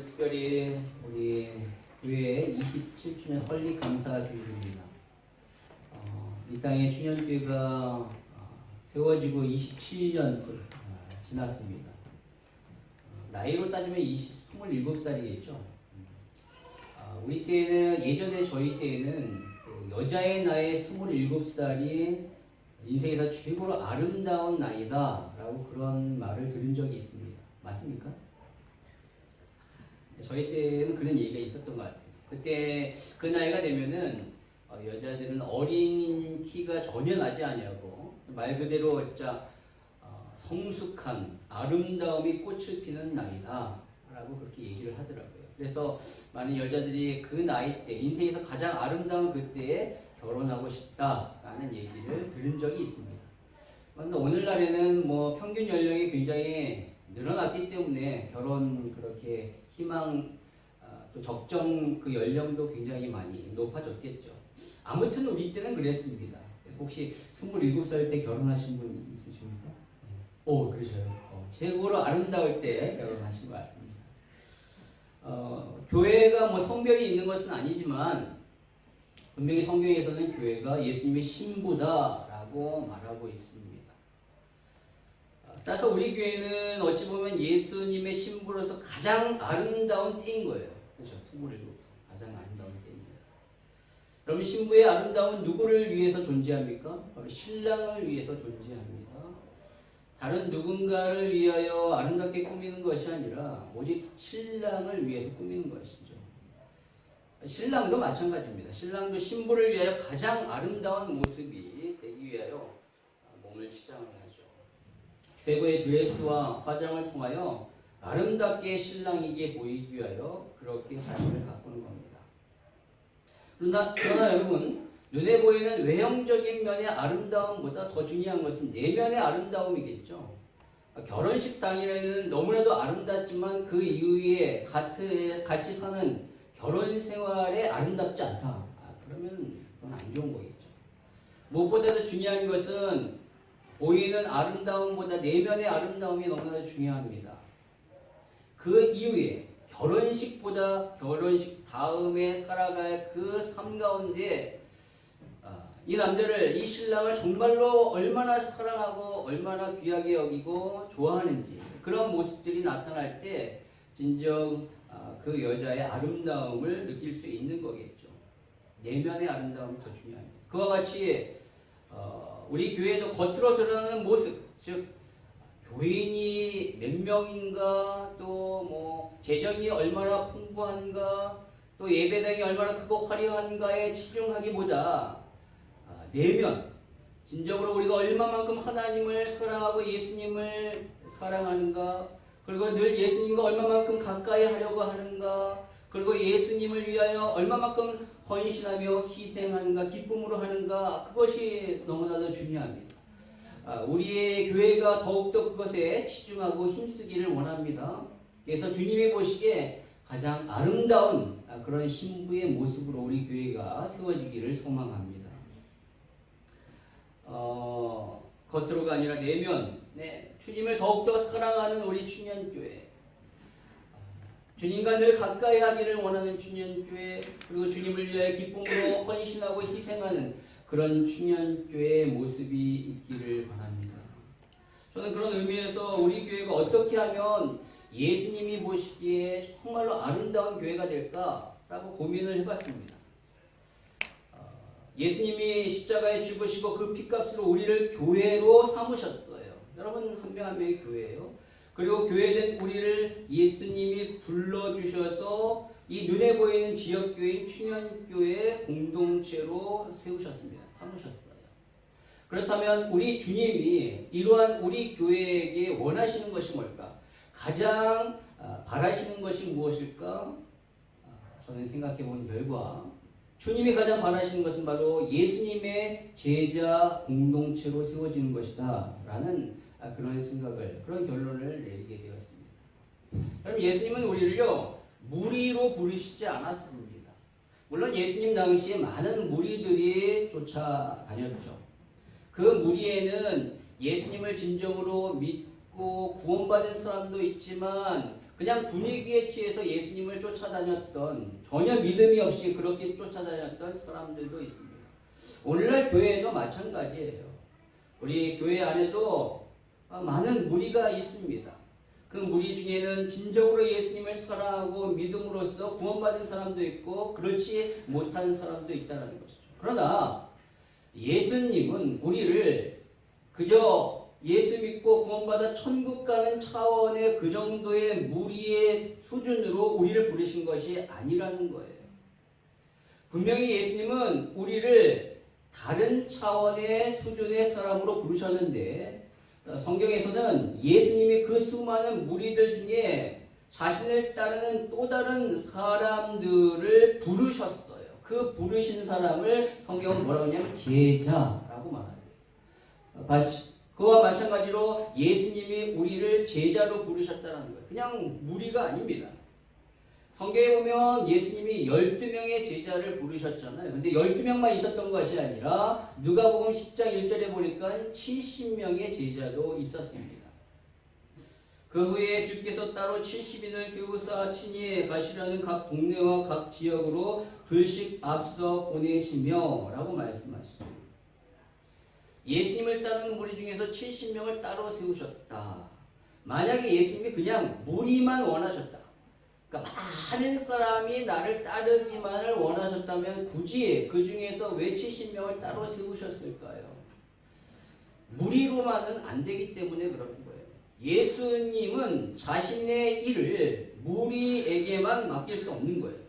오늘 특별히 우리 교회 27주년 설립 감사 주일입니다. 이 땅에 충현교회가 세워지고 27년 지났습니다. 나이로 따지면 27살이겠죠. 우리 때는 예전에 저희 때에는 여자의 나이 27살이 인생에서 최고로 아름다운 나이다 라고 그런 말을 들은 적이 있습니다. 맞습니까? 저희 때는 그런 얘기가 있었던 것 같아요. 그때 그 나이가 되면은 여자들은 어린 티가 전혀 나지 않냐고 말 그대로 진짜 성숙한 아름다움이 꽃을 피는 나이다 라고 그렇게 얘기를 하더라고요. 그래서 많은 여자들이 그 나이 때 인생에서 가장 아름다운 그때에 결혼하고 싶다라는 얘기를 들은 적이 있습니다. 그런데 오늘날에는 뭐 평균 연령이 굉장히 늘어났기 때문에 결혼 그렇게 희망 또 적정 그 연령도 굉장히 많이 높아졌겠죠. 아무튼 우리 때는 그랬습니다. 그래서 혹시 27살 때 결혼하신 분 있으십니까? 오, 그러셔요. 최고로 아름다울 때 결혼하신 것 같습니다. 교회가 뭐 성별이 있는 것은 아니지만 분명히 성경에서는 교회가 예수님의 신부다라고 말하고 있습니다. 따라서 우리 교회는 어찌 보면 예수님의 신부로서 가장 아름다운 때인 거예요. 그렇죠? 27 가장 아름다운 때입니다. 그럼 신부의 아름다움은 누구를 위해서 존재합니까? 바로 신랑을 위해서 존재합니다. 다른 누군가를 위하여 아름답게 꾸미는 것이 아니라 오직 신랑을 위해서 꾸미는 것이죠. 신랑도 마찬가지입니다. 신랑도 신부를 위하여 가장 아름다운 모습이 되기 위하여 몸을 치장을 하죠. 최고의 드레스와 화장을 통하여 아름답게 신랑에게 보이기 위하여 그렇게 자신을 가꾸는 겁니다. 그러나 여러분, 눈에 보이는 외형적인 면의 아름다움보다 더 중요한 것은 내면의 아름다움이겠죠. 결혼식 당일에는 너무나도 아름답지만 그 이후에 같이 사는 결혼 생활에 아름답지 않다. 그러면 그건 안 좋은 거겠죠. 무엇보다도 중요한 것은 보이는 아름다움보다 내면의 아름다움이 너무나 중요합니다. 그 이후에 결혼식보다 결혼식 다음에 살아갈 그 삶 가운데 이 남자를, 이 신랑을 정말로 얼마나 사랑하고 얼마나 귀하게 여기고 좋아하는지 그런 모습들이 나타날 때 진정 그 여자의 아름다움을 느낄 수 있는 거겠죠. 내면의 아름다움이 더 중요합니다. 그와 같이 우리 교회도 겉으로 드러나는 모습, 즉 교인이 몇 명인가, 또 뭐 재정이 얼마나 풍부한가, 또 예배당이 얼마나 크고 화려한가에 치중하기보다 내면, 진정으로 우리가 얼마만큼 하나님을 사랑하고 예수님을 사랑하는가, 그리고 늘 예수님과 얼마만큼 가까이 하려고 하는가, 그리고 예수님을 위하여 얼마만큼 헌신하며 희생하는가, 기쁨으로 하는가, 그것이 너무나도 중요합니다. 우리의 교회가 더욱더 그것에 치중하고 힘쓰기를 원합니다. 그래서 주님이 보시기에 가장 아름다운 그런 신부의 모습으로 우리 교회가 세워지기를 소망합니다. 겉으로가 아니라 내면, 주님을 더욱더 사랑하는 우리 충현교회, 주님과 늘 가까이 하기를 원하는 충현교회, 그리고 주님을 위하여 기쁨으로 헌신하고 희생하는 그런 충현교회의 모습이 있기를 바랍니다. 저는 그런 의미에서 우리 교회가 어떻게 하면 예수님이 보시기에 정말로 아름다운 교회가 될까라고 고민을 해봤습니다. 예수님이 십자가에 죽으시고 그 피값으로 우리를 교회로 삼으셨어요. 여러분 한 명 한 명이 교회예요. 그리고 교회된 우리를 예수님이 불러주셔서 이 눈에 보이는 지역교회인 충현교회 공동체로 세우셨습니다. 삼으셨어요. 그렇다면 우리 주님이 이러한 우리 교회에게 원하시는 것이 뭘까? 가장 바라시는 것이 무엇일까? 저는 생각해 본 결과 주님이 가장 바라시는 것은 바로 예수님의 제자 공동체로 세워지는 것이다 라는 그런 생각을, 그런 결론을 내리게 되었습니다. 그럼 예수님은 우리를요 무리로 부르시지 않았습니다. 물론 예수님 당시에 많은 무리들이 쫓아다녔죠. 그 무리에는 예수님을 진정으로 믿고 구원받은 사람도 있지만 그냥 분위기에 취해서 예수님을 쫓아다녔던, 전혀 믿음이 없이 그렇게 쫓아다녔던 사람들도 있습니다. 오늘날 교회에도 마찬가지예요. 우리 교회 안에도 많은 무리가 있습니다. 그 무리 중에는 진정으로 예수님을 사랑하고 믿음으로써 구원받은 사람도 있고 그렇지 못한 사람도 있다는 것이죠. 그러나 예수님은 우리를 그저 예수 믿고 구원받아 천국 가는 차원의 그 정도의 무리의 수준으로 우리를 부르신 것이 아니라는 거예요. 분명히 예수님은 우리를 다른 차원의 수준의 사람으로 부르셨는데 성경에서는 예수님이 그 수많은 무리들 중에 자신을 따르는 또 다른 사람들을 부르셨어요. 그 부르신 사람을 성경은 뭐라고 하냐면 제자라고 말합니다. 그와 마찬가지로 예수님이 우리를 제자로 부르셨다는 거예요. 그냥 무리가 아닙니다. 성경에 보면 예수님이 12명의 제자를 부르셨잖아요. 근데 12명만 있었던 것이 아니라 누가복음 10장 1절에 보니까 70명의 제자도 있었습니다. 그 후에 주께서 따로 70인을 세우사 친히 가시라는 각 동네와 각 지역으로 둘씩 앞서 보내시며 라고 말씀하시죠. 예수님을 따르는 무리 중에서 70명을 따로 세우셨다. 만약에 예수님이 그냥 무리만 원하셨다. 그러니까 많은 사람이 나를 따르기만을 원하셨다면 굳이 그 중에서 왜 70명을 따로 세우셨을까요? 무리로만은 안 되기 때문에 그런 거예요. 예수님은 자신의 일을 무리에게만 맡길 수 없는 거예요.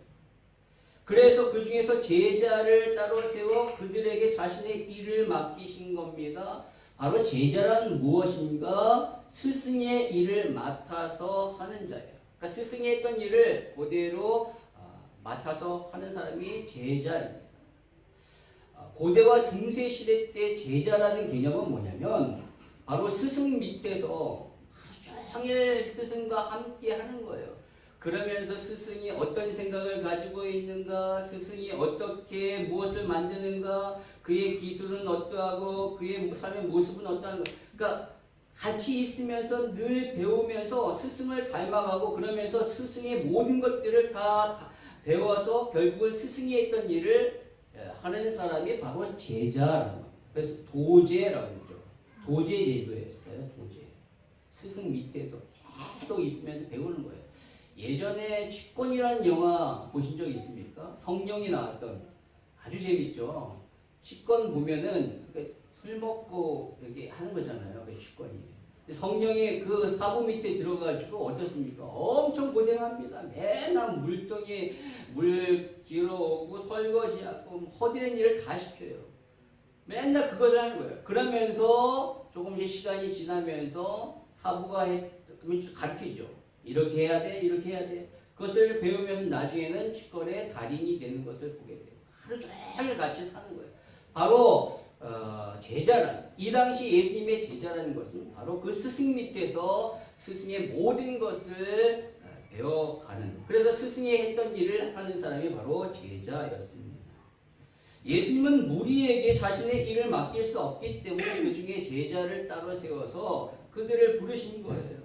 그래서 그 중에서 제자를 따로 세워 그들에게 자신의 일을 맡기신 겁니다. 바로 제자란 무엇인가? 스승의 일을 맡아서 하는 자예요. 그러니까 스승이 했던 일을 그대로 맡아서 하는 사람이 제자입니다. 고대와 중세 시대 때 제자라는 개념은 뭐냐면 바로 스승 밑에서 하루 종일 스승과 함께 하는 거예요. 그러면서 스승이 어떤 생각을 가지고 있는가, 스승이 어떻게 무엇을 만드는가, 그의 기술은 어떠하고 그의 삶의 모습은 어떠한가. 그러니까 같이 있으면서 늘 배우면서 스승을 닮아가고 그러면서 스승의 모든 것들을 다 배워서 결국은 스승이 했던 일을 하는 사람이 바로 제자라는 거예요. 그래서 도제라고 그러죠. 도제 제도였어요. 도제. 스승 밑에서 계속 있으면서 배우는 거예요. 예전에 취권이라는 영화 보신 적 있습니까? 성룡이 나왔던 아주 재밌죠. 취권 보면은 술 먹고 이렇게 하는 거잖아요. 그 취권이. 성령이 그 사부 밑에 들어가지고 어떻습니까? 엄청 고생합니다. 맨날 물동에 물 길어오고 설거지하고 허드렛 일을 다 시켜요. 맨날 그것을 하는 거예요. 그러면서 조금씩 시간이 지나면서 사부가 가르치죠. 이렇게 해야 돼, 이렇게 해야 돼. 그것들을 배우면서 나중에는 취권의 달인이 되는 것을 보게 돼요. 하루 종일 같이 사는 거예요. 바로 제자란, 이 당시 예수님의 제자라는 것은 바로 그 스승 밑에서 스승의 모든 것을 배워가는, 그래서 스승이 했던 일을 하는 사람이 바로 제자였습니다. 예수님은 무리에게 자신의 일을 맡길 수 없기 때문에 그 중에 제자를 따로 세워서 그들을 부르신 거예요.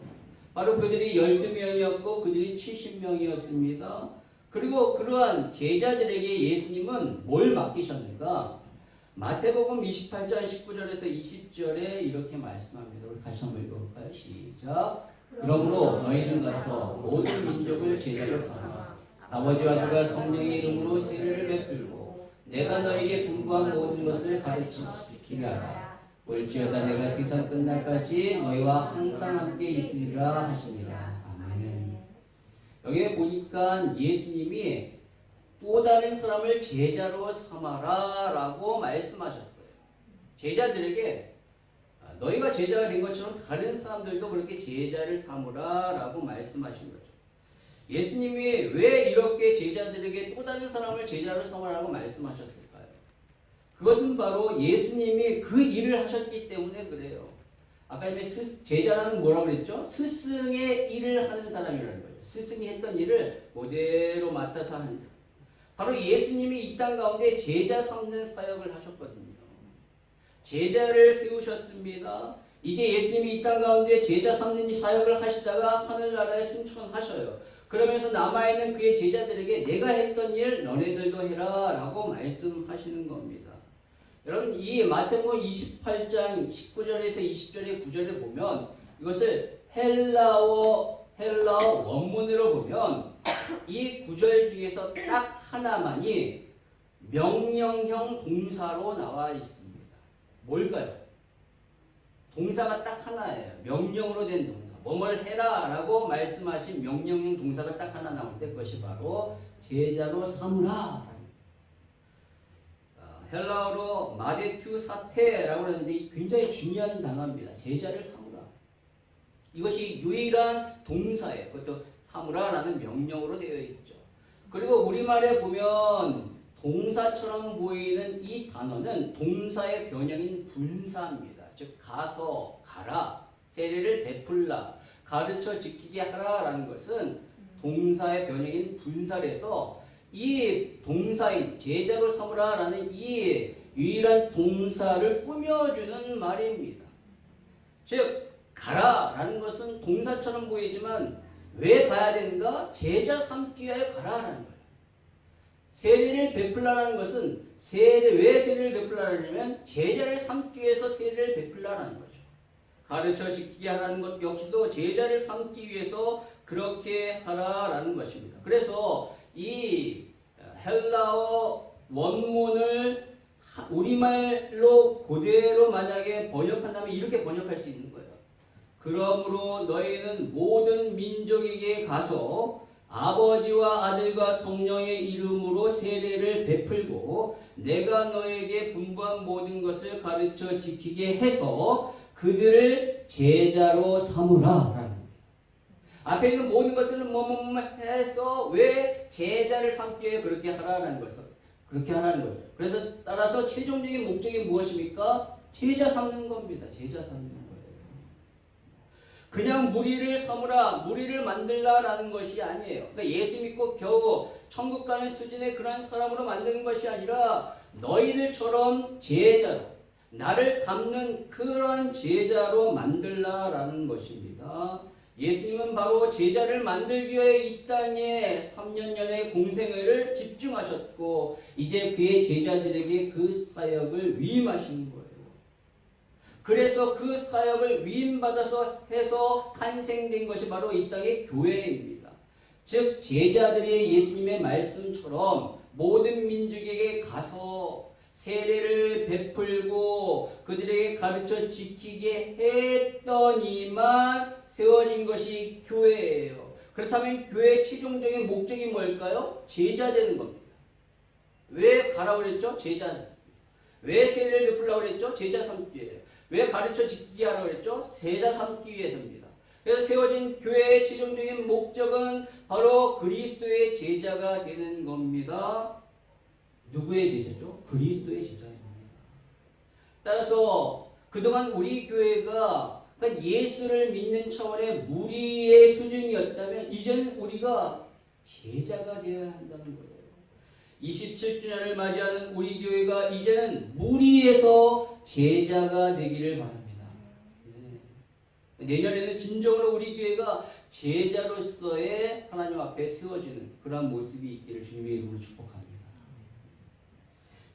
바로 그들이 12명이었고 그들이 70명이었습니다. 그리고 그러한 제자들에게 예수님은 뭘 맡기셨는가? 마태복음 28장 19절에서 20절에 이렇게 말씀합니다. 우리 다시 한번 읽어볼까요? 시작. 그러므로 너희는 가서 모든 민족을 제자로 삼아 아버지와 아들과 성령의 이름으로 세례를 베풀고 내가 너희에게 분부한 모든 것을 가르치게 하라. 올지어다 내가 세상 끝날까지 너희와 항상 함께 있으리라 하시니라. 아멘. 여기에 보니까 예수님이 또 다른 사람을 제자로 삼아라 라고 말씀하셨어요. 제자들에게 너희가 제자가 된 것처럼 다른 사람들도 그렇게 제자를 삼으라 라고 말씀하신 거죠. 예수님이 왜 이렇게 제자들에게 또 다른 사람을 제자로 삼으라고 말씀하셨을까요? 그것은 바로 예수님이 그 일을 하셨기 때문에 그래요. 아까 제자라는 뭐라고 그랬죠? 스승의 일을 하는 사람이라는 거죠. 스승이 했던 일을 그대로 맡아서 하는 사람. 바로 예수님이 이 땅 가운데 제자 삼는 사역을 하셨거든요. 제자를 세우셨습니다. 이제 예수님이 이 땅 가운데 제자 삼는 사역을 하시다가 하늘나라에 승천하셔요. 그러면서 남아있는 그의 제자들에게 내가 했던 일 너네들도 해라 라고 말씀하시는 겁니다. 여러분 이 마태복음 28장 19절에서 20절의 구절에 보면 이것을 헬라어 원문으로 보면 이 구절 중에서 딱 하나만이 명령형 동사로 나와 있습니다. 뭘까요? 동사가 딱 하나예요. 명령으로 된 동사. 뭐뭘 해라 라고 말씀하신 명령형 동사가 딱 하나 나올 때 그것이 바로 제자로 삼으라. 헬라어로 마데투 사테라고 하는데 굉장히 중요한 단어입니다. 제자를 삼으라. 이것이 유일한 동사예요. 그것도 삼으라라는 명령으로 되어 있죠. 그리고 우리말에 보면 동사처럼 보이는 이 단어는 동사의 변형인 분사입니다. 즉 가서 가라, 세례를 베풀라, 가르쳐 지키게 하라라는 것은 동사의 변형인 분사에서 이 동사인 제자로 삼으라라는 이 유일한 동사를 꾸며주는 말입니다. 즉 가라라는 것은 동사처럼 보이지만 왜 가야 되는가? 제자 삼기 위하여 가라라는 거예요. 세례를 베풀라라는 것은 왜 세례를 베풀라냐면 제자를 삼기 위해서 세례를 베풀라라는 거죠. 가르쳐 지키게 하라는 것 역시도 제자를 삼기 위해서 그렇게 하라라는 것입니다. 그래서 이 헬라어 원문을 우리말로 그대로 만약에 번역한다면 이렇게 번역할 수 있는 거예요. 그러므로 너희는 모든 민족에게 가서 아버지와 아들과 성령의 이름으로 세례를 베풀고 내가 너에게 분부한 모든 것을 가르쳐 지키게 해서 그들을 제자로 삼으라. 앞에 있는 모든 것들은 뭐뭐 해서 왜 제자를 삼기 위해 그렇게 하라는 거죠. 그렇게 하라는 거죠. 그래서 따라서 최종적인 목적이 무엇입니까? 제자 삼는 겁니다. 제자 삼는 거예요. 그냥 무리를 삼으라, 무리를 만들라라는 것이 아니에요. 그러니까 예수 믿고 겨우 천국 가는 수준의 그런 사람으로 만드는 것이 아니라 너희들처럼 제자로, 나를 닮는 그런 제자로 만들라라는 것입니다. 예수님은 바로 제자를 만들기 위해 이 땅에 3년년의 공생애를 집중하셨고 이제 그의 제자들에게 그 사역을 위임하시는 거예요. 그래서 그 사역을 위임받아서 해서 탄생된 것이 바로 이 땅의 교회입니다. 즉 제자들이 예수님의 말씀처럼 모든 민족에게 가서 세례를 베풀고 그들에게 가르쳐 지키게 했더니만 세워진 것이 교회예요. 그렇다면 교회의 최종적인 목적이 뭘까요? 제자 되는 겁니다. 왜 가라고 그랬죠? 제자. 왜 세례를 베풀라고 그랬죠? 제자 삼기 위해요. 왜 가르쳐 지키게 하라고 그랬죠? 제자 삼기 위해서입니다. 그래서 세워진 교회의 최종적인 목적은 바로 그리스도의 제자가 되는 겁니다. 누구의 제자죠? 그리스도의 제자입니다. 따라서 그동안 우리 교회가 그러니까 예수를 믿는 차원의 무리의 수준이었다면 이제는 우리가 제자가 되어야 한다는 거예요. 27주년을 맞이하는 우리 교회가 이제는 무리에서 제자가 되기를 바랍니다. 네. 내년에는 진정으로 우리 교회가 제자로서의 하나님 앞에 세워지는 그런 모습이 있기를 주님의 이름으로 축복합니다.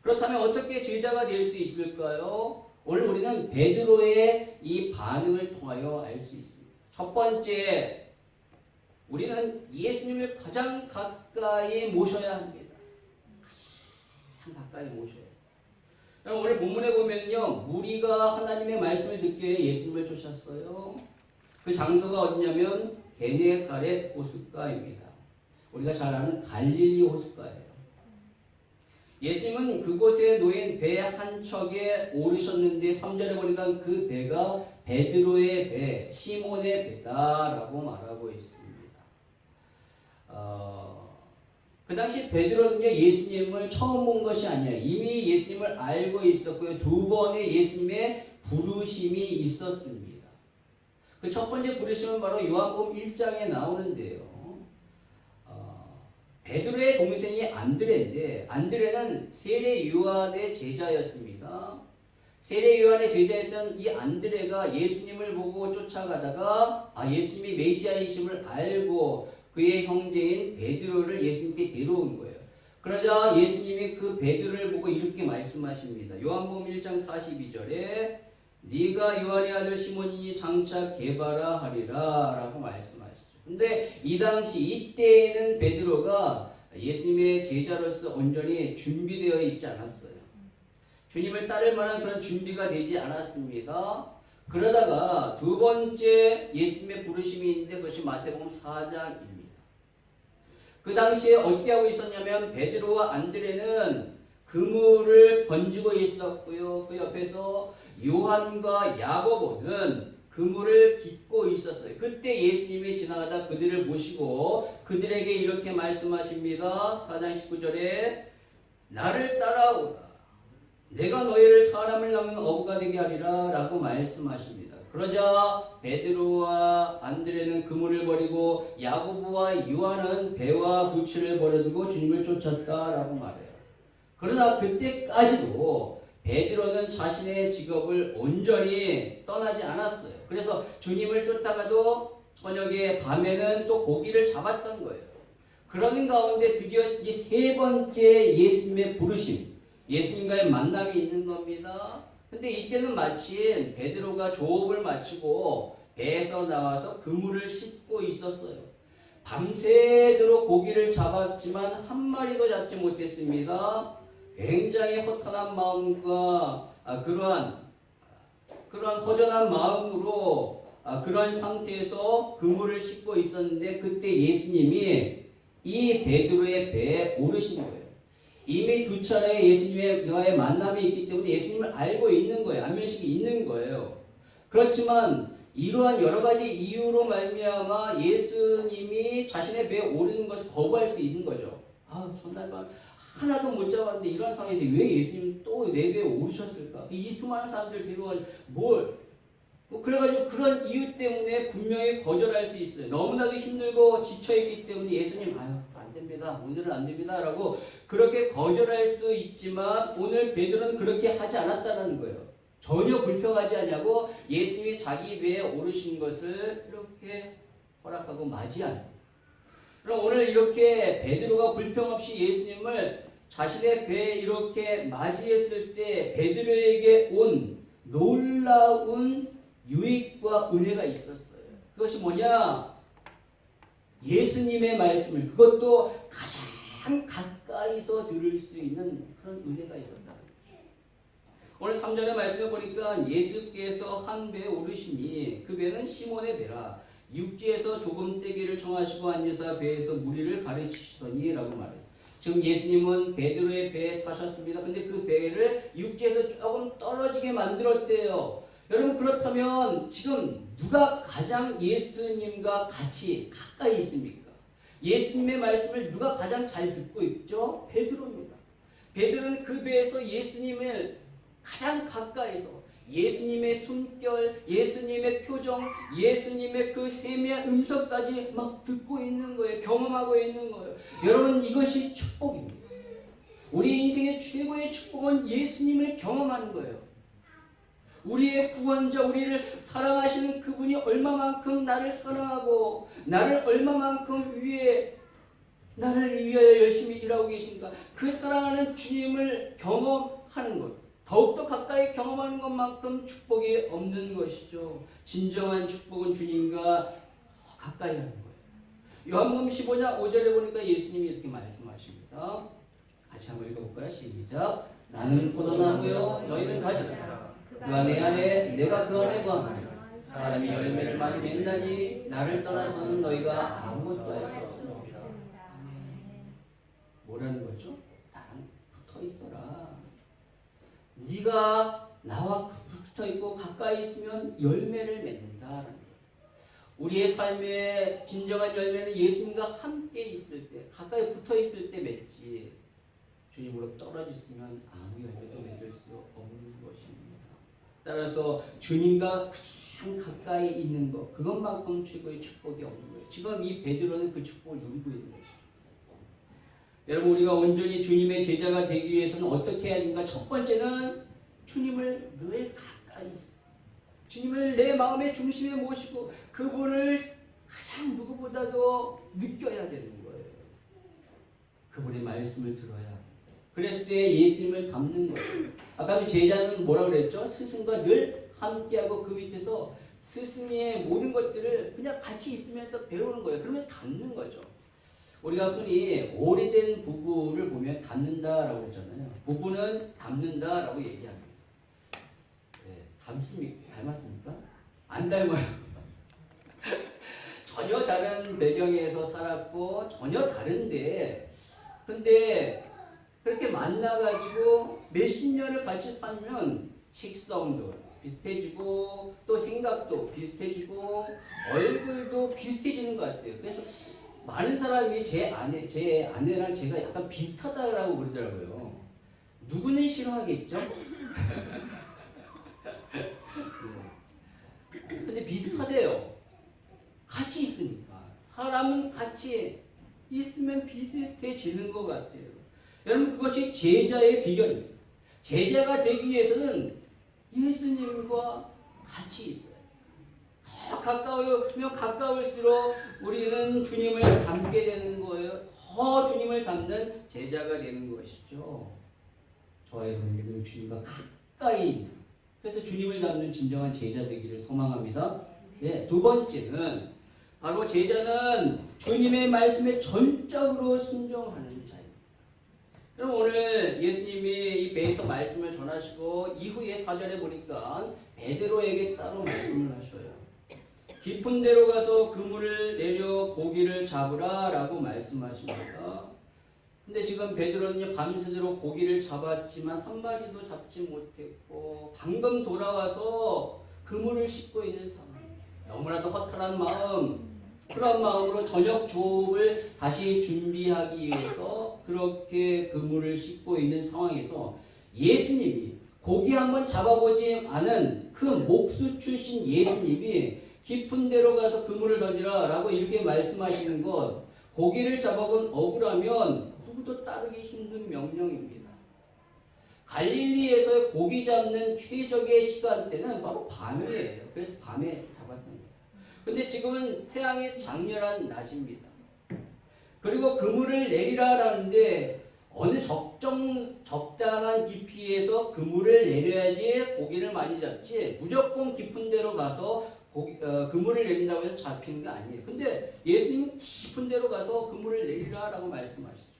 그렇다면 어떻게 제자가 될 수 있을까요? 오늘 우리는 베드로의 이 반응을 통하여 알 수 있습니다. 첫 번째, 우리는 예수님을 가장 가까이 모셔야 합니다. 가장 가까이 모셔야 합니다. 오늘 본문에 보면요, 무리가 하나님의 말씀을 듣기 위해 예수님을 쫓았어요. 그 장소가 어디냐면 게네사렛 호숫가입니다. 우리가 잘 아는 갈릴리 호숫가예요. 예수님은 그곳에 놓인 배 한 척에 오르셨는데 3절에 보니까 그 배가 베드로의 배, 시몬의 배다라고 말하고 있습니다. 그 당시 베드로는요, 예수님을 처음 본 것이 아니에요. 이미 예수님을 알고 있었고요. 두 번의 예수님의 부르심이 있었습니다. 그 첫 번째 부르심은 바로 요한복음 1장에 나오는데요. 베드로의 동생이 안드레인데 안드레는 세례 요한의 제자였습니다. 세례 요한의 제자였던 이 안드레가 예수님을 보고 쫓아가다가 예수님이 메시아이심을 알고 그의 형제인 베드로를 예수님께 데려온 거예요. 그러자 예수님이 그 베드로를 보고 이렇게 말씀하십니다. 요한복음 1장 42절에 네가 요한의 아들 시몬이니 장차 게바라 하리라 라고 말씀하시죠. 근데 이 당시 이때에는 베드로가 예수님의 제자로서 온전히 준비되어 있지 않았어요. 주님을 따를 만한 그런 준비가 되지 않았습니다. 그러다가 두 번째 예수님의 부르심이 있는데 그것이 마태복음 4장입니다. 그 당시에 어떻게 하고 있었냐면 베드로와 안드레는 그물을 번지고 있었고요. 그 옆에서 요한과 야고보는 그물을 깃고 있었어요. 그때 예수님이 지나가다 그들을 보시고 그들에게 이렇게 말씀하십니다. 4장 19절에 나를 따라오라. 내가 너희를 사람을 낳는 어부가 되게 하리라 라고 말씀하십니다. 그러자 베드로와 안드레는 그물을 버리고 야고보와 요한은 배와 부치를 버려두고 주님을 쫓았다라고 말해요. 그러나 그때까지도 베드로는 자신의 직업을 온전히 떠나지 않았어요. 그래서 주님을 쫓다가도 저녁에 밤에는 또 고기를 잡았던 거예요. 그러는 가운데 드디어 이 세 번째 예수님의 부르심, 예수님과의 만남이 있는 겁니다. 근데 이때는 마침 베드로가 조업을 마치고 배에서 나와서 그물을 씻고 있었어요. 밤새도록 고기를 잡았지만 한 마리도 잡지 못했습니다. 굉장히 허탄한 마음과 그러한 허전한 마음으로 그러한 상태에서 그물을 씻고 있었는데 그때 예수님이 이 베드로의 배에 오르신 거예요. 이미 두 차례 예수님과의 만남이 있기 때문에 예수님을 알고 있는 거예요. 안면식이 있는 거예요. 그렇지만 이러한 여러 가지 이유로 말미암아 예수님이 자신의 배에 오르는 것을 거부할 수 있는 거죠. 전날 밤 하나도 못 잡았는데 이런 상황에서 왜 예수님 또 내 배에 오르셨을까? 이 수많은 사람들 데려가지고 그래가지고 그런 이유 때문에 분명히 거절할 수 있어요. 너무나도 힘들고 지쳐있기 때문에 예수님 안 됩니다. 오늘은 안 됩니다. 라고 그렇게 거절할 수 있지만 오늘 베드로는 그렇게 하지 않았다는 거예요. 전혀 불평하지 않냐고 예수님이 자기 배에 오르신 것을 이렇게 허락하고 맞이합니다. 그럼 오늘 이렇게 베드로가 불평 없이 예수님을 자신의 배에 이렇게 맞이했을 때 베드로에게 온 놀라운 유익과 은혜가 있었어요. 그것이 뭐냐? 예수님의 말씀을 그것도 가장 가까이서 들을 수 있는 그런 은혜가 있었다는 거죠. 오늘 3절의 말씀을 보니까 예수께서 한 배에 오르시니 그 배는 시몬의 배라 육지에서 조금 떼기를 청하시고 앉으사 배에서 무리를 가르치시더니 라고 말했어요. 지금 예수님은 베드로의 배에 타셨습니다. 근데 그 배를 육지에서 조금 떨어지게 만들었대요. 여러분 그렇다면 지금 누가 가장 예수님과 같이 가까이 있습니까? 예수님의 말씀을 누가 가장 잘 듣고 있죠? 베드로입니다. 베드로는 그 배에서 예수님을 가장 가까이서 예수님의 숨결, 예수님의 표정, 예수님의 그 세미한 음성까지 막 듣고 있는 거예요. 경험하고 있는 거예요. 여러분 이것이 축복입니다. 우리 인생의 최고의 축복은 예수님을 경험하는 거예요. 우리의 구원자, 우리를 사랑하시는 그분이 얼마만큼 나를 사랑하고 나를 얼마만큼 나를 위하여 열심히 일하고 계신가. 그 사랑하는 주님을 경험하는 것. 더욱더 가까이 경험하는 것만큼 축복이 없는 것이죠. 진정한 축복은 주님과 가까이 하는 거예요. 요한복음 15장 5절에 보니까 예수님이 이렇게 말씀하십니다. 같이 한번 읽어볼까요? 시작. 나는 포도나무요 너희는 가지라. 그 안에 내가 그 안에 거하며 사람이 열매를 많이 맺나니 나를 떠나서는 너희가 아무것도 할 수 없습니다. 뭐라는 거죠? 나랑 붙어 있어라. 네가 나와 붙어 있고 가까이 있으면 열매를 맺는다라는 거예요. 우리의 삶의 진정한 열매는 예수님과 함께 있을 때, 가까이 붙어 있을 때 맺지. 주님으로 떨어졌으면 아무 열매도 맺을 수 없는 것입니다. 따라서 주님과 가장 가까이 있는 것, 그것만큼 최고의 축복이 없는 거예요. 지금 이 베드로는 그 축복을 누리고 있는 것이죠. 여러분 우리가 온전히 주님의 제자가 되기 위해서는 어떻게 해야 되는가? 첫 번째는 주님을 늘 가까이, 주님을 내 마음의 중심에 모시고 그분을 가장 누구보다도 느껴야 되는 거예요. 그분의 말씀을 들어야 합니다. 그랬을 때 예수님을 닮는 거예요. 아까 제자는 뭐라고 그랬죠? 스승과 늘 함께하고 그 밑에서 스승의 모든 것들을 그냥 같이 있으면서 배우는 거예요. 그러면 닮는 거죠. 우리가 흔히 오래된 부부를 보면 닮는다라고 했잖아요. 부부는 닮는다라고 얘기합니다. 네, 닮았습니까? 안 닮아요. 전혀 다른 배경에서 살았고 전혀 다른데, 근데 그렇게 만나가지고 몇십 년을 같이 살면 식성도 비슷해지고 또 생각도 비슷해지고 얼굴도 비슷해지는 것 같아요. 그래서 많은 사람이 제 아내랑 제가 약간 비슷하다라고 그러더라고요. 누구는 싫어하겠죠? 근데 비슷하대요. 같이 있으니까. 사람은 같이 있으면 비슷해지는 것 같아요. 여러분, 그것이 제자의 비결입니다. 제자가 되기 위해서는 예수님과 같이 있어요. 더 가까우면 가까울수록 우리는 주님을 닮게 되는 거예요. 더 주님을 닮는 제자가 되는 것이죠. 저의 우리는 주님과 가까이, 그래서 주님을 닮는 진정한 제자 되기를 소망합니다. 네, 두 번째는 바로 제자는 주님의 말씀에 전적으로 순종하는 자입니다. 그럼 오늘 예수님이 이 배에서 말씀을 전하시고 이후에 4절에 보니까 베드로에게 따로 말씀을 하셔요. 깊은 데로 가서 그물을 내려 고기를 잡으라 라고 말씀하십니다. 근데 지금 베드로는 밤새도록 고기를 잡았지만 한 마리도 잡지 못했고 방금 돌아와서 그물을 씻고 있는 상황. 너무나도 허탈한 마음, 그런 마음으로 저녁 조업을 다시 준비하기 위해서 그렇게 그물을 씻고 있는 상황에서 예수님이 고기 한번 잡아보지 않은 그 목수 출신 예수님이 깊은 데로 가서 그물을 던지라 라고 이렇게 말씀하시는 것, 고기를 잡아본 어부라면 누구도 따르기 힘든 명령입니다. 갈릴리에서 고기 잡는 최적의 시간대는 바로 밤이에요. 그래서 밤에 잡았던 거예요. 근데 지금은 태양이 장렬한 낮입니다. 그리고 그물을 내리라라는데 어느 적당한 깊이에서 그물을 내려야지 고기를 많이 잡지, 무조건 깊은 데로 가서 그물을 내린다고 해서 잡히는 게 아니에요. 근데 예수님은 깊은 데로 가서 그물을 내리라라고 말씀하시죠.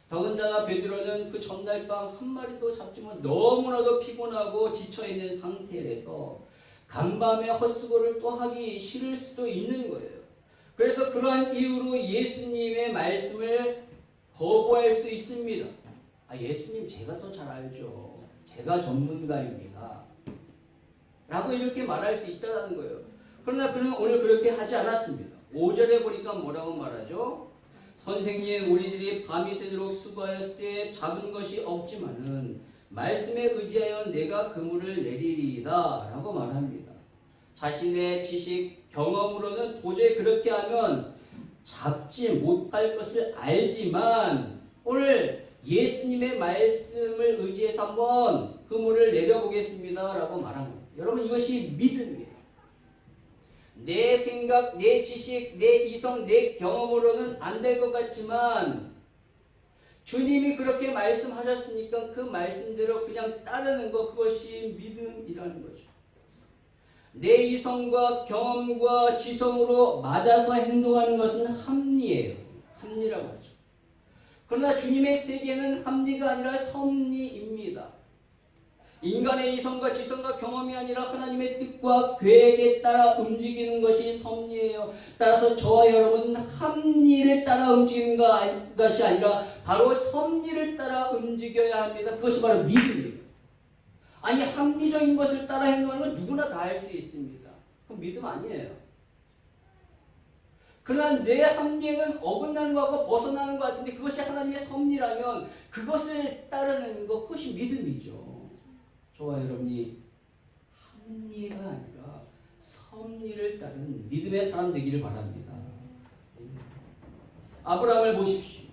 더군다나 베드로는 그 전날 밤 한 마리도 잡지 못, 너무나도 피곤하고 지쳐있는 상태에서 간밤에 헛수고를 또 하기 싫을 수도 있는 거예요. 그래서 그러한 이유로 예수님의 말씀을 거부할 수 있습니다. 예수님 제가 더 잘 알죠. 제가 전문가입니다. 라고 이렇게 말할 수 있다는 거예요. 그러나 그는 오늘 그렇게 하지 않았습니다. 5절에 보니까 뭐라고 말하죠? 선생님, 우리들이 밤이 새도록 수고하였을 때 잡은 것이 없지만은 말씀에 의지하여 내가 그물을 내리리이다 라고 말합니다. 자신의 지식, 경험으로는 도저히 그렇게 하면 잡지 못할 것을 알지만 오늘 예수님의 말씀을 의지해서 한번 그물을 내려보겠습니다 라고 말한 겁니다. 여러분, 이것이 믿음이에요. 내 생각, 내 지식, 내 이성, 내 경험으로는 안 될 것 같지만 주님이 그렇게 말씀하셨으니까 그 말씀대로 그냥 따르는 것, 그것이 믿음이라는 거죠. 내 이성과 경험과 지성으로 맞아서 행동하는 것은 합리예요. 합리라고 하죠. 그러나 주님의 세계는 합리가 아니라 섭리입니다. 인간의 이성과 지성과 경험이 아니라 하나님의 뜻과 계획에 따라 움직이는 것이 섭리예요. 따라서 저와 여러분은 합리를 따라 움직이는 것이 아니라 바로 섭리를 따라 움직여야 합니다. 그것이 바로 믿음이에요. 아니, 합리적인 것을 따라 행동하는 건 누구나 다 할 수 있습니다. 그건 믿음 아니에요. 그러나 내 합리에는 어긋나는 것과 벗어나는 것 같은데 그것이 하나님의 섭리라면 그것을 따르는 것, 그것이 믿음이죠. 저와 여러분이 합리가 아니라 섭리를 따르는 믿음의 사람 되기를 바랍니다. 아브라함을 보십시오.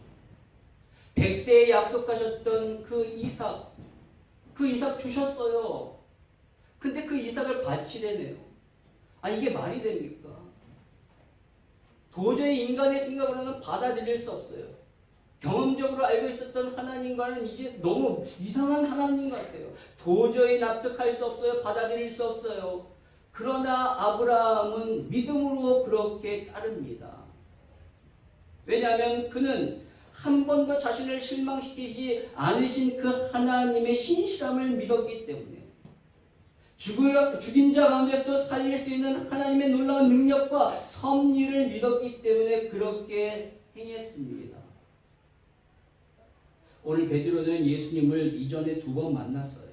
100세에 약속하셨던 그 이삭, 그 이삭 주셨어요. 근데 그 이삭을 바치래네요. 아, 이게 말이 됩니까? 도저히 인간의 생각으로는 받아들일 수 없어요. 경험적으로 알고 있었던 하나님과는 이제 너무 이상한 하나님 같아요. 도저히 납득할 수 없어요. 받아들일 수 없어요. 그러나 아브라함은 믿음으로 그렇게 따릅니다. 왜냐하면 그는 한 번도 자신을 실망시키지 않으신 그 하나님의 신실함을 믿었기 때문에, 죽인 자 가운데서도 살릴 수 있는 하나님의 놀라운 능력과 섭리를 믿었기 때문에 그렇게 행했습니다. 오늘 베드로는 예수님을 이전에 2번 만났어요.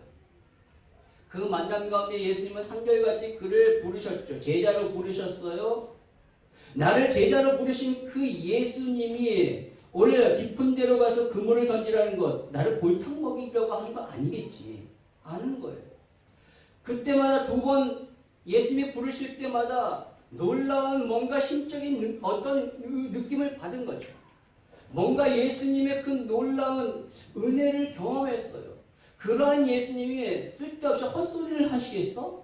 그 만남 가운데 예수님은 한결같이 그를 부르셨죠. 제자로 부르셨어요. 나를 제자로 부르신 그 예수님이 오늘 깊은 데로 가서 그물을 던지라는 것, 나를 골탕 먹이려고 하는 거 아니겠지. 아는 거예요. 그때마다 2번 예수님이 부르실 때마다 놀라운 뭔가 심적인 어떤 느낌을 받은 거죠. 뭔가 예수님의 그 놀라운 은혜를 경험했어요. 그러한 예수님이 쓸데없이 헛소리를 하시겠어?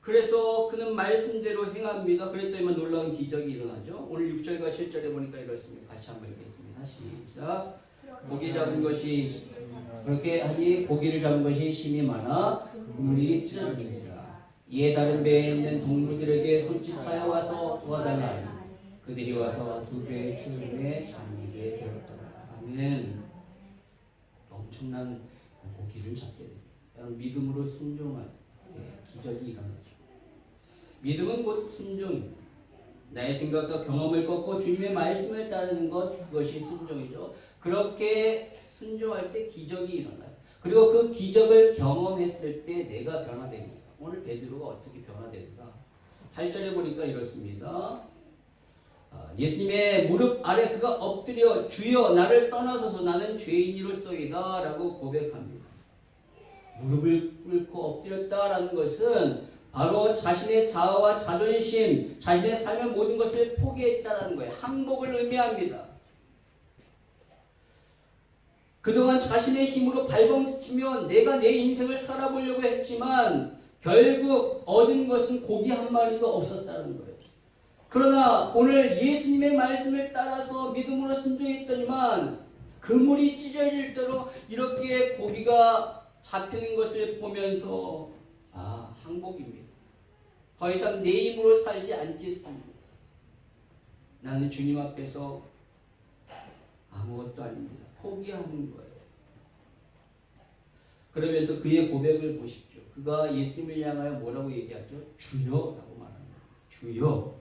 그래서 그는 말씀대로 행합니다. 그랬더니만 놀라운 기적이 일어나죠. 오늘 6절과 7절에 보니까 이렇습니다. 같이 한번 읽겠습니다. 시작. 고기 잡은 것이 그렇게 하니 고기를 잡은 것이 심이 많아 그물이 찢어지니라. 이에 다른 배에 있는 동물들에게 손짓하여 와서 도와달라 하니 그들이 와서 2배의 춤에 잠기게 되었더라. 아멘. 엄청난 고기를 잡게 됩니다. 여러분, 믿음으로 순종할 기적이 일어나죠. 믿음은 곧 순종입니다. 나의 생각과 경험을 꺾고 주님의 말씀을 따르는 것, 그것이 순종이죠. 그렇게 순종할 때 기적이 일어나요. 그리고 그 기적을 경험했을 때 내가 변화됩니다. 오늘 베드로가 어떻게 변화되는가? 8절에 보니까 이렇습니다. 예수님의 무릎 아래 그가 엎드려 주여 나를 떠나소서 나는 죄인이로소이다 라고 고백합니다. 무릎을 꿇고 엎드렸다라는 것은 바로 자신의 자아와 자존심, 자신의 삶의 모든 것을 포기했다라는 거예요. 항복을 의미합니다. 그동안 자신의 힘으로 발버둥치며 내가 내 인생을 살아보려고 했지만 결국 얻은 것은 고기 한 마리도 없었다는 거예요. 그러나 오늘 예수님의 말씀을 따라서 믿음으로 순종했더니만 그물이 찢어질 대로 이렇게 고기가 잡히는 것을 보면서 항복입니다. 더 이상 내 힘으로 살지 않겠습니다. 나는 주님 앞에서 아무것도 아닙니다. 포기하는 거예요. 그러면서 그의 고백을 보십시오. 그가 예수님을 향하여 뭐라고 얘기하죠? 주여라고 말합니다. 주여.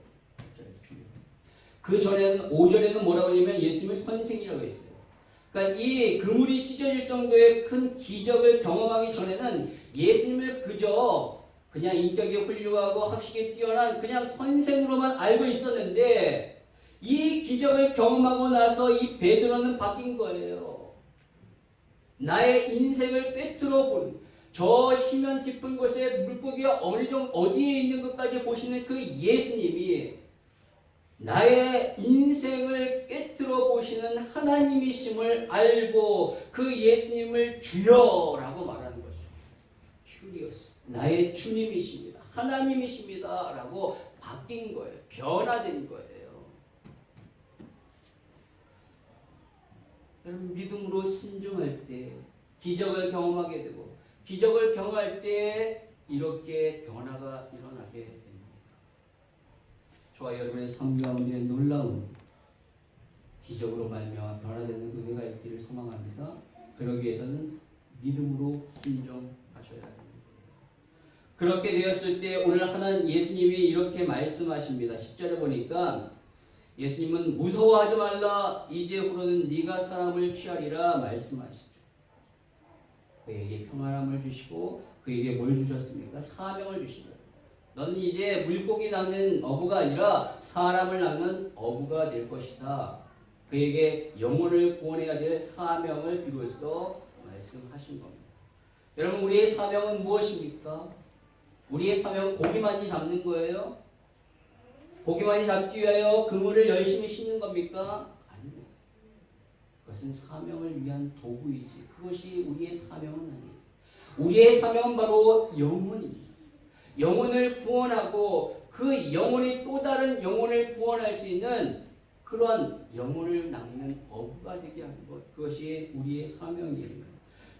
그 전에는 5절에는 뭐라고 하냐면 예수님을 선생이라고 했어요. 그러니까 이 그물이 찢어질 정도의 큰 기적을 경험하기 전에는 예수님을 그저 그냥 인격이 훌륭하고 학식이 뛰어난 그냥 선생으로만 알고 있었는데 이 기적을 경험하고 나서 이 베드로는 바뀐 거예요. 나의 인생을 꿰뚫어 본 저 심연 깊은 곳에 물고기가 어디에 있는 것까지 보시는 그 예수님이 나의 인생을 꿰뚫어 보시는 하나님이심을 알고 그 예수님을 주여라고 말하는 거죠. 큐리어스. 나의 주님이십니다. 하나님이십니다. 라고 바뀐 거예요. 변화된 거예요. 여러분, 믿음으로 순종할 때 기적을 경험하게 되고 기적을 경험할 때 이렇게 변화가 일어나게 됩니다. 저와 여러분의 삶 가운데 놀라운 기적으로 말미암아 변화되는 은혜가 있기를 소망합니다. 그러기 위해서는 믿음으로 순종하셔야 합니다. 그렇게 되었을 때 오늘 하나님 예수님이 이렇게 말씀하십니다. 10절에 보니까 예수님은 무서워하지 말라 이제후로는 네가 사람을 취하리라 말씀하시죠. 그에게 평안함을 주시고 그에게 뭘 주셨습니까? 사명을 주시다. 너는 이제 물고기 낚는 어부가 아니라 사람을 낚는 어부가 될 것이다. 그에게 영혼을 구원해야 될 사명을 비로소 말씀하신 겁니다. 여러분, 우리의 사명은 무엇입니까? 우리의 사명은 고기만이 잡는 거예요? 고기만이 잡기 위하여 그물을 열심히 싣는 겁니까? 아닙니다. 그것은 사명을 위한 도구이지 그것이 우리의 사명은 아니에요. 우리의 사명은 바로 영혼입니다. 영혼을 구원하고 그 영혼이 또 다른 영혼을 구원할 수 있는 그런 영혼을 낳는 어부가 되게 하는 것, 그것이 우리의 사명이에요.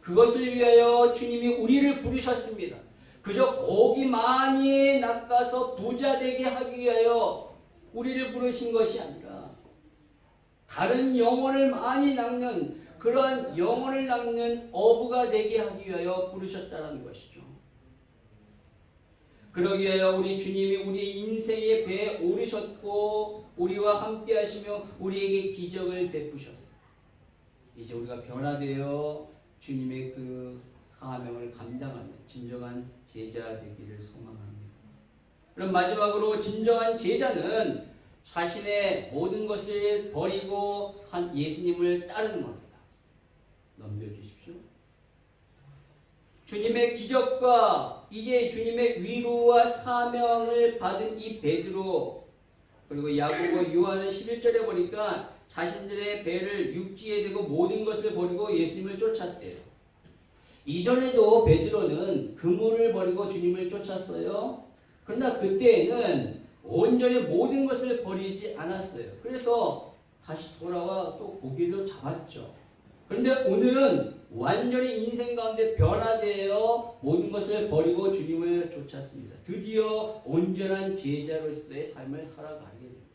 그것을 위하여 주님이 우리를 부르셨습니다. 그저 고기 많이 낚아서 부자 되게 하기 위하여 우리를 부르신 것이 아니라 다른 영혼을 많이 낳는 그러한 영혼을 낳는 어부가 되게 하기 위하여 부르셨다는 것이죠. 그러기 위하여 우리 주님이 우리 인생의 배에 오르셨고 우리와 함께 하시며 우리에게 기적을 베푸셨어요. 이제 우리가 변화되어 주님의 그 사명을 감당하는 진정한 제자 되기를 소망합니다. 그럼 마지막으로 진정한 제자는 자신의 모든 것을 버리고 한 예수님을 따르는 겁니다. 넘겨주십시오. 주님의 기적과 이제 주님의 위로와 사명을 받은 이 베드로 그리고 야고보 요한은 11절에 보니까 자신들의 배를 육지에 대고 모든 것을 버리고 예수님을 쫓았대요. 이전에도 베드로는 그물을 버리고 주님을 쫓았어요. 그러나 그때에는 온전히 모든 것을 버리지 않았어요. 그래서 다시 돌아와 또 고기를 잡았죠. 그런데 오늘은 완전히 인생 가운데 변화되어 모든 것을 버리고 주님을 쫓았습니다. 드디어 온전한 제자로서의 삶을 살아가게 됩니다.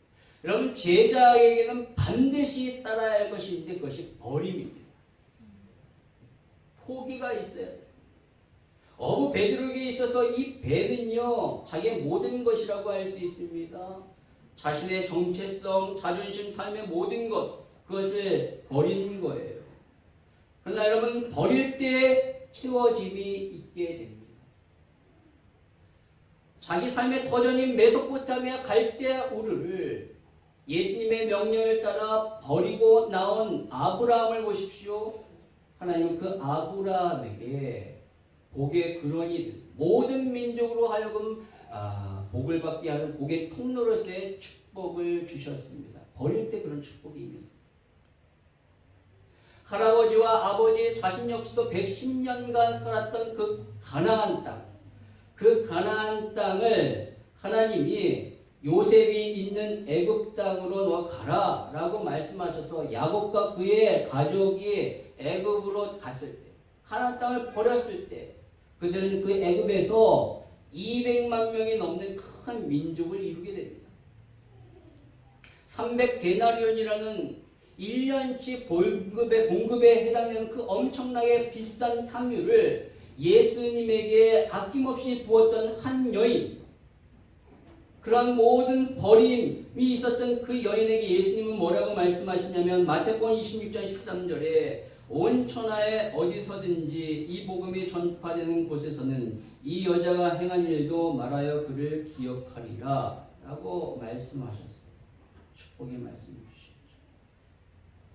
여러분, 제자에게는 반드시 따라야 할 것이 있는데 그것이 버림입니다. 포기가 있어야 돼요. 어부 베드로에게 있어서 이 배는요, 자기의 모든 것이라고 할 수 있습니다. 자신의 정체성, 자존심, 삶의 모든 것, 그것을 버리는 거예요. 그러나 여러분, 버릴 때 채워짐이 있게 됩니다. 자기 삶의 터전인 메소포타미아 갈대아우르를 예수님의 명령을 따라 버리고 나온 아브라함을 보십시오. 하나님은 그 아브라함에게 복의 근원이 모든 민족으로 하여금 복을 받게 하는 복의 통로로서의 축복을 주셨습니다. 버릴 때 그런 축복이 있습니다. 할아버지와 아버지 자신 역시도 110년간 살았던 그 가나안 땅, 그 가나안 땅을 하나님이 요셉이 있는 애굽 땅으로 너 가라라고 말씀하셔서 야곱과 그의 가족이 애굽으로 갔을 때, 가나안 땅을 버렸을 때, 그들은 그 애굽에서 200만 명이 넘는 큰 민족을 이루게 됩니다. 300데나리온이라는 1년치 봉급에 해당되는 그 엄청나게 비싼 향유를 예수님에게 아낌없이 부었던 한 여인, 그런 모든 버림이 있었던 그 여인에게 예수님은 뭐라고 말씀하시냐면 마태복음 26장 13절에 온 천하에 어디서든지 이 복음이 전파되는 곳에서는 이 여자가 행한 일도 말하여 그를 기억하리라 라고 말씀하셨어요. 축복의 말씀 주시죠.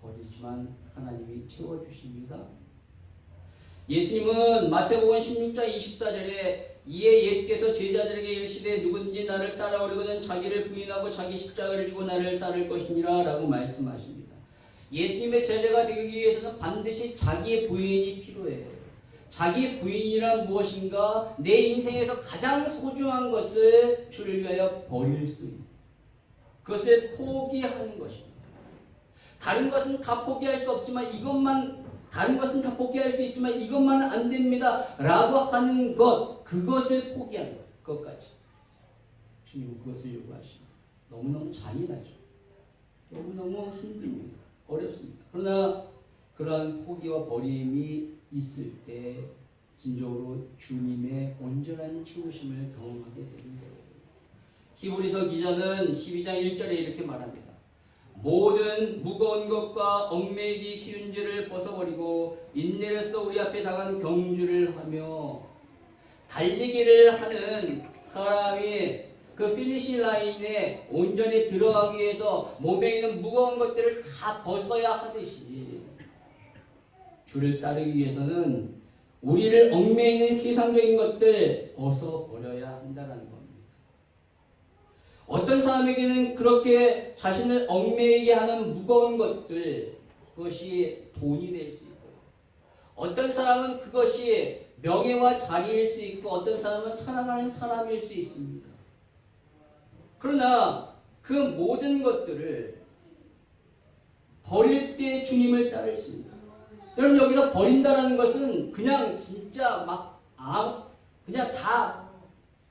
버리지만 하나님이 채워주십니다. 예수님은 마태복음 16장 24절에 이에 예수께서 제자들에게 이르시되 누구든지 나를 따라오려거든 자기를 부인하고 자기 십자가를 지고 나를 따를 것이니라 라고 말씀하십니다. 예수님의 제자가 되기 위해서는 반드시 자기의 부인이 필요해요. 자기 부인이란 무엇인가? 내 인생에서 가장 소중한 것을 주를 위하여 버릴 수 있는, 그것을 포기하는 것입니다. 다른 것은 다 포기할 수 없지만 다른 것은 다 포기할 수 있지만 이것만은 안 됩니다 라고 하는 것, 그것을 포기하는 것, 그것까지 주님은 그것을 요구하십니다. 너무너무 잔인하죠. 너무너무 힘듭니다. 어렵습니다. 그러나 그러한 포기와 버림이 있을 때 진정으로 주님의 온전한 채우심을 경험하게 되는 거예요. 히브리서 기자는 12장 1절에 이렇게 말합니다. 모든 무거운 것과 얽매이기 쉬운 죄를 벗어버리고 인내로써 우리 앞에 당한 경주를 하며 달리기를 하는 사람이 그 피니시 라인에 온전히 들어가기 위해서 몸에 있는 무거운 것들을 다 벗어야 하듯이 주를 따르기 위해서는 우리를 얽매이는 세상적인 것들 벗어버려야 한다는 겁니다. 어떤 사람에게는 그렇게 자신을 얽매이게 하는 무거운 것들, 그것이 돈이 될 수 있고요. 어떤 사람은 그것이 명예와 자리일 수 있고 어떤 사람은 사랑하는 사람일 수 있습니다. 그러나 그 모든 것들을 버릴 때 주님을 따르십니다. 여러분 여기서 버린다라는 것은 그냥 진짜 그냥 다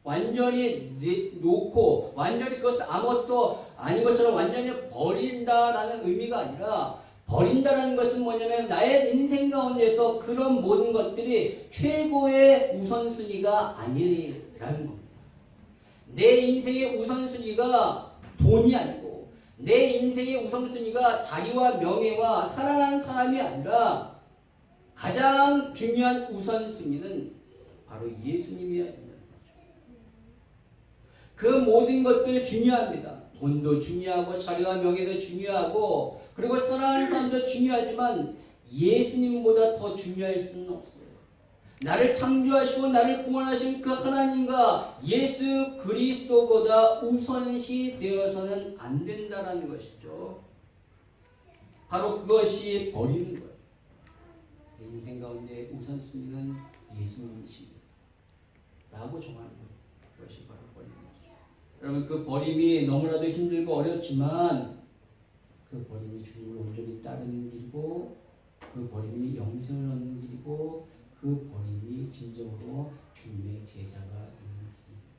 완전히 놓고 완전히 그것을 아무것도 아닌 것처럼 완전히 버린다라는 의미가 아니라 버린다라는 것은 뭐냐면 나의 인생 가운데서 그런 모든 것들이 최고의 우선순위가 아니라는 겁니다. 내 인생의 우선순위가 돈이 아니고 내 인생의 우선순위가 자리와 명예와 사랑하는 사람이 아니라 가장 중요한 우선순위는 바로 예수님이어야 된다는 거죠. 그 모든 것들 중요합니다. 돈도 중요하고 자리와 명예도 중요하고 그리고 사랑하는 사람도 중요하지만 예수님보다 더 중요할 수는 없어요. 나를 창조하시고 나를 구원하신 그 하나님과 예수 그리스도보다 우선시 되어서는 안 된다는 것이죠. 바로 그것이 버리는 거예요. 내 인생 가운데 우선순위는 예수님이십니다. 라고 정하는 것이 바로 버리는 거죠. 여러분 그 버림이 너무나도 힘들고 어렵지만 그 버림이 주님을 온전히 따르는 길이고 그 버림이 영생을 얻는 길이고 그 버림이 진정으로 주님의 제자가 있는 길입니다.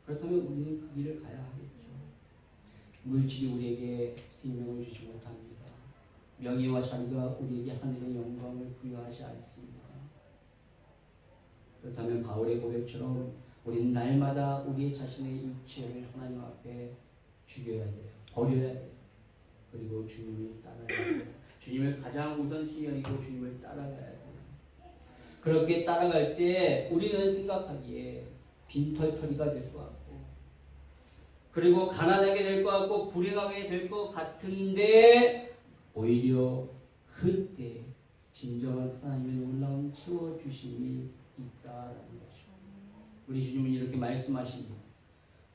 그렇다면 우리는 그 길을 가야 하겠죠. 물질이 우리에게 생명을 주지 못합니다. 명예와 자리가 우리에게 하늘의 영광을 부여하지 않습니다. 그렇다면 바울의 고백처럼 우리는 날마다 우리 자신의 육체를 하나님 앞에 죽여야 돼요. 버려야 돼요. 그리고 주님을 따라야 돼요. 주님을 가장 우선순위 여기고 주님을 따라가야 돼요. 그렇게 따라갈 때 우리는 생각하기에 빈털터리가 될 것 같고 그리고 가난하게 될 것 같고 불행하게 될 것 같은데 오히려 그때 진정한 하나님의 놀라운 채워주심이 있다라는 거죠. 우리 주님은 이렇게 말씀하십니다.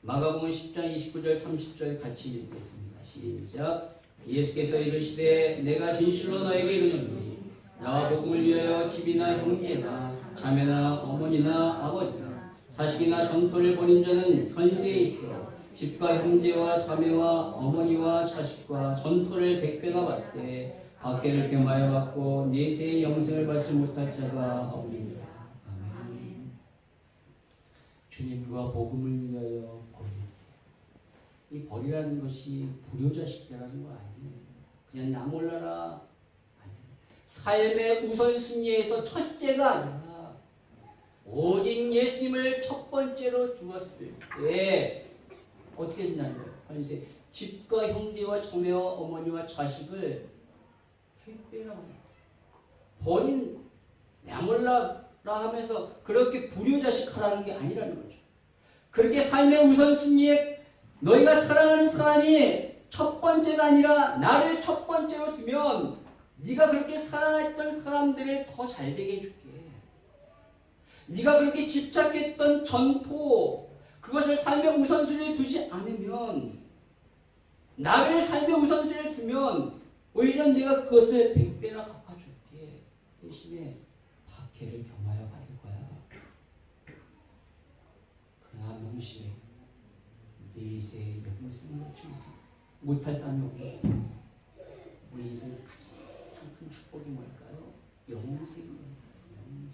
마가복음 10장 29절 30절 같이 읽겠습니다. 시작. 예수께서 이르시되 내가 진실로 너에게 이르노니 나와 복음을 위하여 집이나 형제나 자매나 어머니나 아버지나 자식이나 전토를 벌인 자는 현세에 있어 집과 형제와 자매와 어머니와 자식과 전토를 100배나 받되 박해를 겸하여 받고 내세의 영생을 받지 못할 자가 없느니라. 아멘. 주님과 복음을 위하여 버리기. 이 버리라는 것이 불효자식이라는 거 아니에요. 그냥 나 몰라라. 삶의 우선순위에서 첫째가 아니라 오직 예수님을 첫 번째로 두었을 때 어떻게 된다는 거예요? 이제 집과 형제와 자매와 어머니와 자식을 택배라고 버린 나몰라라 하면서 그렇게 불효자식하라는 게 아니라는 거죠. 그렇게 삶의 우선순위에 너희가 사랑하는 사람이 첫 번째가 아니라 나를 첫 번째로 두면 네가 그렇게 사랑했던 사람들을 더 잘되게 해줄게. 네가 그렇게 집착했던 전토 그것을 삶의 우선순위에 두지 않으면 나를 삶의 우선순위에 두면 오히려 내가 그것을 100배나 갚아줄게. 대신에 박해를 경하여 받을 거야. 그러나 명심해. 내세의 영생을 얻지 못할 사람이 없고 우리 인생의 가장 큰 축복이 뭘까요? 영생이에요. 영생.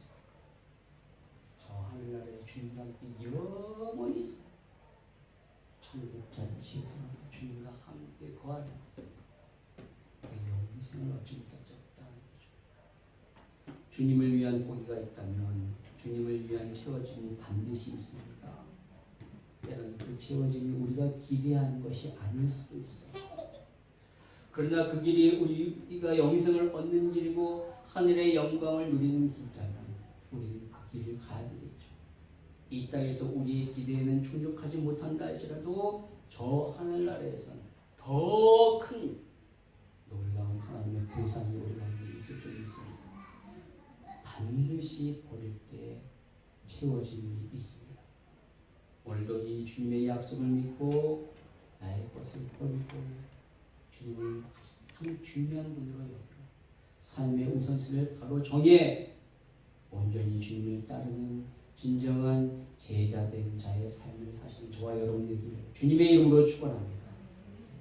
저 하늘나라에 주님과 함께 영원히 천국 잔치에 주님과 함께 거하는 영생을 얻지 못할 자 없다는 거죠. 주님을 위한 복이가 있다면 주님을 위한 채워짐이 반드시 있습니다. 때로는 그 채워짐이 우리가 기대하는 것이 아닐 수도 있어요. 그러나 그 길이 우리가 영생을 얻는 길이고 하늘의 영광을 누리는 길이라면 우리는 그 길을 가야 되겠죠. 이 땅에서 우리의 기대에는 충족하지 못한다 할지라도 저 하늘나라에서는 더 큰 놀라운 하나님의 보상이 우리 가운데 있을 줄 믿습니다. 반드시 버릴 때 채워짐이 있습니다. 오늘도 이 주님의 약속을 믿고 나의 것을 버리고 주님을 가장 중요한 분으로 여기고 삶의 우선순위를 바로 정해 온전히 주님을 따르는 진정한 제자된 자의 삶을 사시는 저와 여러분이 되기를 주님의 이름으로 축원합니다.